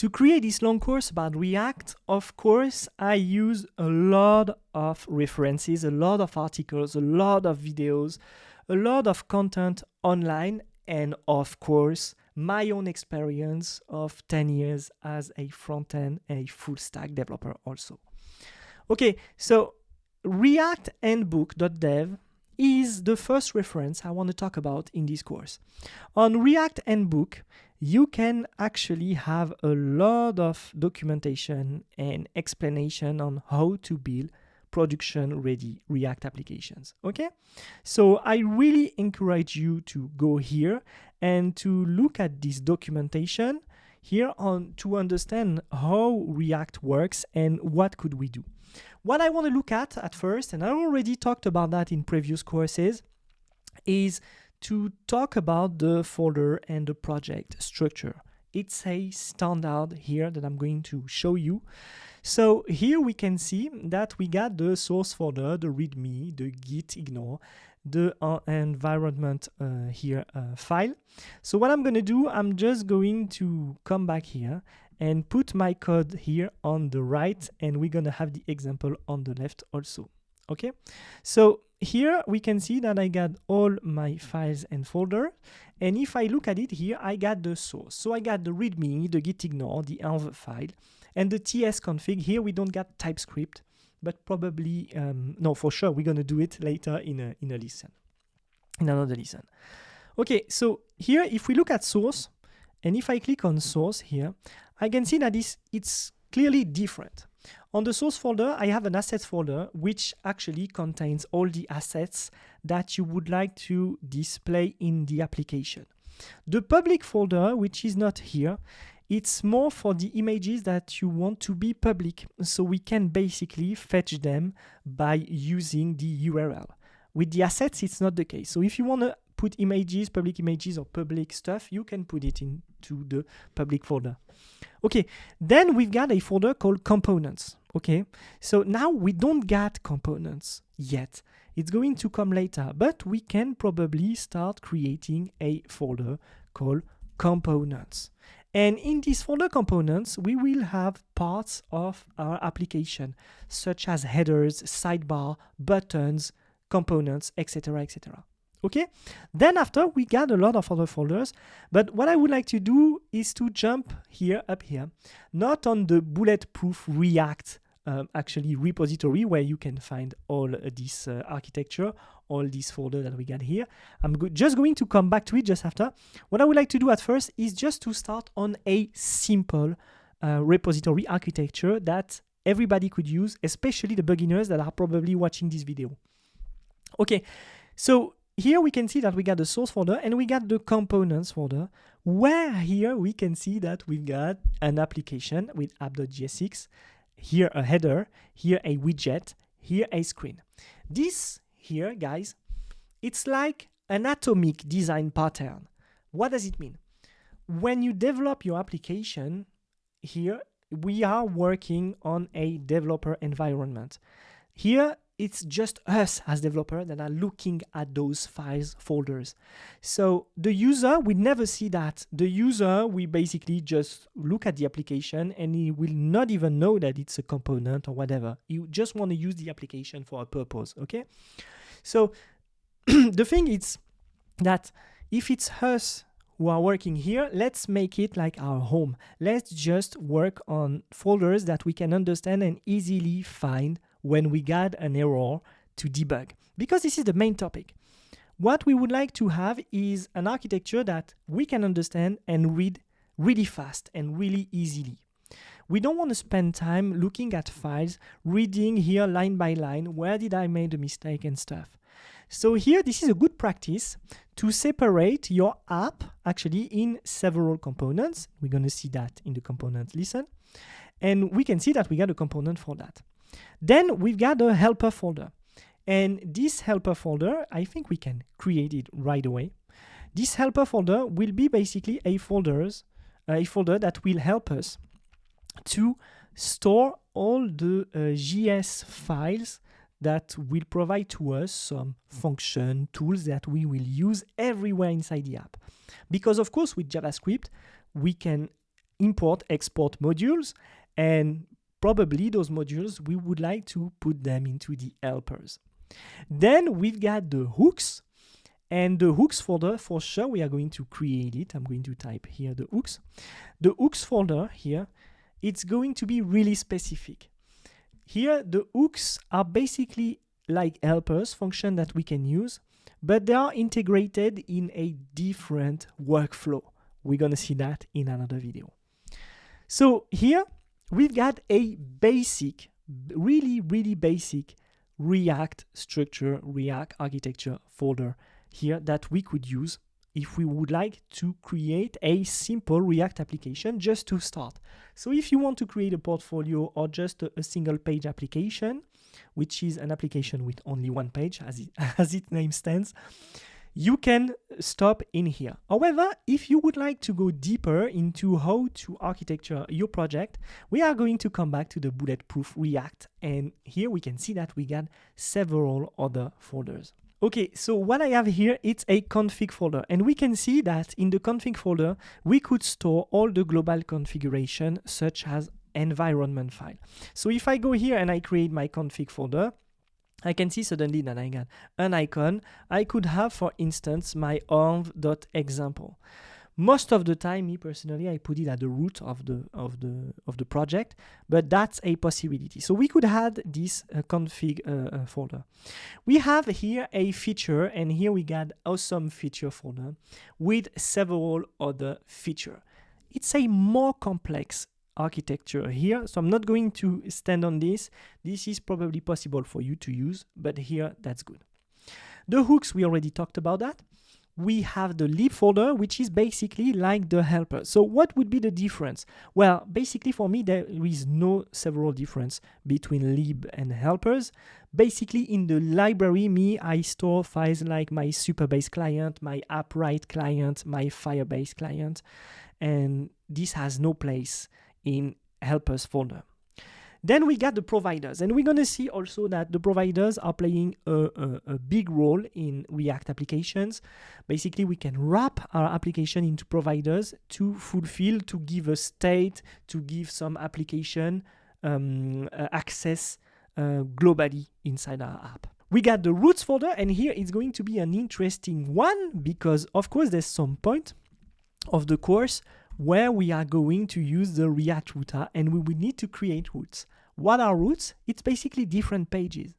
To create this long course about React, of course, I use a lot of references, a lot of articles, a lot of videos, a lot of content online, and of course, my own experience of 10 years as a front-end and a full-stack developer also. Okay, so reacthandbook.dev is the first reference I want to talk about in this course. On React Handbook, you can actually have a lot of documentation and explanation on how to build production-ready React applications, okay? So I really encourage you to go here and to look at this documentation here on to understand how React works and what could we do. What I want to look at first, and I already talked about that in previous courses, is to talk about the folder and the project structure. It's a standard here that I'm going to show you. So here we can see that we got the source folder, the README, the git ignore, the environment file. So what I'm going to do, I'm just going to come back here and put my code here on the right, and we're going to have the example on the left also. Okay, so here we can see that I got all my files and folder, and if I look at it here, I got the source. So I got the README, the git ignore, the env file, and the ts config. Here we don't got TypeScript, but probably no, for sure we're gonna do it later in another lesson. Okay, so here if we look at source, and if I click on source here, I can see that it's clearly different. On the source folder, I have an assets folder which actually contains all the assets that you would like to display in the application. The public folder, which is not here, it's more for the images that you want to be public. So we can basically fetch them by using the URL. With the assets, it's not the case. So if you want to put images, public images or public stuff, you can put it into the public folder. Okay, then we've got a folder called components. Okay, so now we don't get components yet. It's going to come later, but we can probably start creating a folder called components. And in this folder components, we will have parts of our application, such as headers, sidebar, buttons, components, etc., etc. Okay, then after we got a lot of other folders, but what I would like to do is to jump up here, not on the bulletproof React actually repository where you can find all this architecture, all these folders that we got here. I'm just going to come back to it just after. What I would like to do at first is just to start on a simple repository architecture that everybody could use, especially the beginners that are probably watching this video. Okay, so here we can see that we got the source folder and we got the components folder, where here we can see that we've got an application with app.jsx, here a header, here a widget, here a screen. This here, guys, it's like an atomic design pattern. What does it mean? When you develop your application, here we are working on a developer environment. Here, it's just us as developers that are looking at those files folders. So the user will never see that. The user will basically just look at the application and he will not even know that it's a component or whatever. You just want to use the application for a purpose, okay? So the thing is that if it's us who are working here, let's make it like our home. Let's just work on folders that we can understand and easily find when we got an error to debug. Because this is the main topic. What we would like to have is an architecture that we can understand and read really fast and really easily. We don't want to spend time looking at files, reading here line by line, where did I make a mistake and stuff. So here, this is a good practice to separate your app actually in several components. We're going to see that in the component lesson. And we can see that we got a component for that. Then we've got a helper folder. And this helper folder, I think we can create it right away. This helper folder will be basically a folder that will help us to store all the JS files that will provide to us some function tools that we will use everywhere inside the app. Because of course with JavaScript, we can import, export modules, and probably those modules, we would like to put them into the helpers. Then we've got the hooks, and the hooks folder, for sure, we are going to create it. I'm going to type here the hooks. The hooks folder here, it's going to be really specific. Here, the hooks are basically like helpers, function that we can use, but they are integrated in a different workflow. We're going to see that in another video. So here, we've got a basic, really basic React structure, React architecture folder here that we could use if we would like to create a simple React application just to start. So if you want to create a portfolio or just a single page application, which is an application with only one page as its name stands, you can stop in here. However, if you would like to go deeper into how to architecture your project, we are going to come back to the Bulletproof React. And here we can see that we got several other folders. Okay, so what I have here, it's a config folder. And we can see that in the config folder, we could store all the global configuration, such as environment file. So if I go here and I create my config folder, I can see suddenly that I got an icon. I could have, for instance, my env.example. Most of the time, me personally, I put it at the root of the project, but that's a possibility. So we could add this config folder. We have here a feature, and here we got awesome feature folder with several other features. It's a more complex architecture here, so I'm not going to stand on this. This is probably possible for you to use, but here that's good. The hooks, we already talked about that. We have the lib folder, which is basically like the helper. So what would be the difference? Well, basically for me, there is no several difference between lib and helpers. Basically in the library, I store files like my Supabase client, my AppWrite client, my Firebase client, and this has no place in helpers folder. Then we got the providers, and we're going to see also that the providers are playing a big role in React applications. Basically, we can wrap our application into providers to fulfill, to give a state, to give some application access globally inside our app. We got the roots folder, and here it's going to be an interesting one because, of course, there's some point of the course where we are going to use the React router and we will need to create roots. What are roots? It's basically different pages.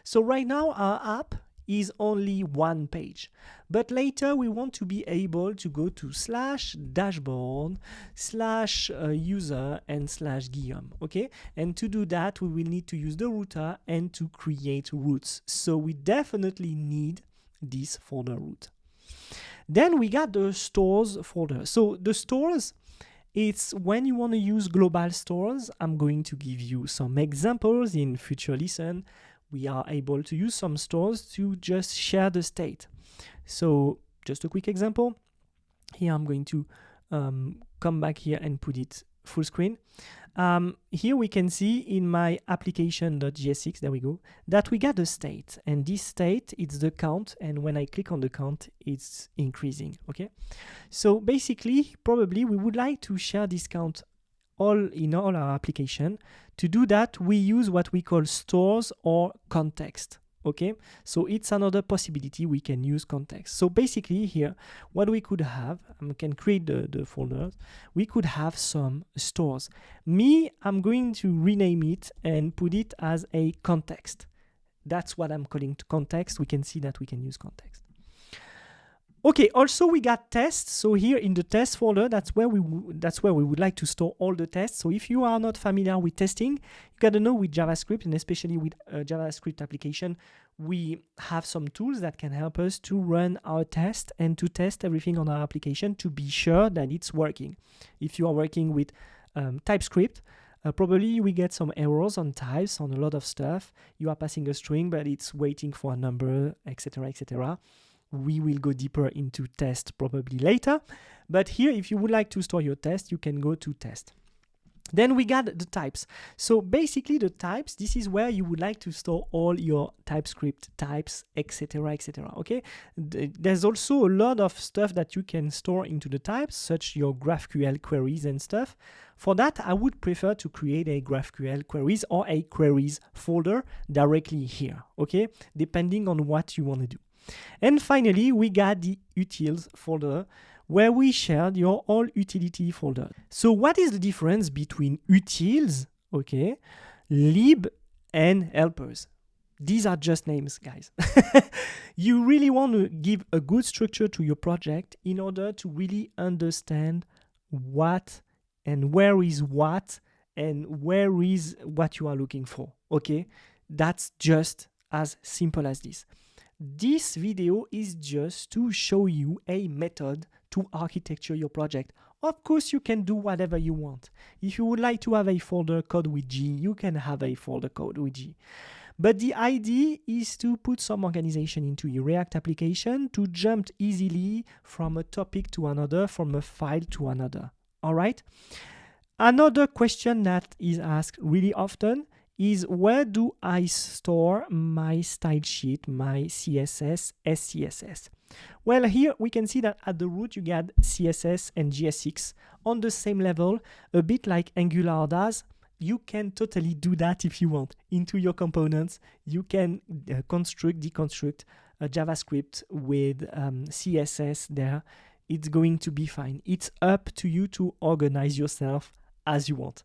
So right now our app is only one page, but later we want to be able to go to /dashboard /user and /Guillaume, okay? And to do that, we will need to use the router and to create roots. So we definitely need this folder root. Then we got the stores folder. So the stores, it's when you want to use global stores. I'm going to give you some examples in future lesson. We are able to use some stores to just share the state. So just a quick example. Here I'm going to come back here and put it full screen. Here we can see in my application.jsx, there we go, that we got the state, and this state, it's the count, and when I click on the count, it's increasing, okay? So basically, probably we would like to share this count in all our application. To do that, we use what we call stores or context. Okay, so it's another possibility. We can use context. So basically here, what we could have, we can create the folders. We could have some stores. I'm going to rename it and put it as a context. That's what I'm calling context. We can see that we can use context. Okay, also we got tests. So here in the test folder, that's where we would like to store all the tests. So if you are not familiar with testing, you gotta know with JavaScript, and especially with JavaScript application, we have some tools that can help us to run our test and to test everything on our application to be sure that it's working. If you are working with TypeScript, probably we get some errors on types, on a lot of stuff. You are passing a string, but it's waiting for a number, etc., etc. We will go deeper into test probably later. But here, if you would like to store your test, you can go to test. Then we got the types. So basically the types, this is where you would like to store all your TypeScript types, etc., etc. Okay. There's also a lot of stuff that you can store into the types, such your GraphQL queries and stuff. For that, I would prefer to create a GraphQL queries or a queries folder directly here, okay, depending on what you want to do. And finally, we got the utils folder, where we shared your all utility folder. So what is the difference between utils, okay, lib, and helpers? These are just names, guys. You really want to give a good structure to your project in order to really understand what and where is what and where is what you are looking for, okay? That's just as simple as this. This video is just to show you a method to architecture your project. Of course, you can do whatever you want. If you would like to have a folder code with G, you can have a folder code with G. But the idea is to put some organization into your React application to jump easily from a topic to another, from a file to another. All right? Another question that is asked really often is, where do I store my style sheet, my CSS, SCSS? Well, here we can see that at the root you get CSS and JS6 on the same level, a bit like Angular does. You can totally do that if you want. Into your components, you can construct, deconstruct JavaScript with CSS there. It's going to be fine. It's up to you to organize yourself as you want.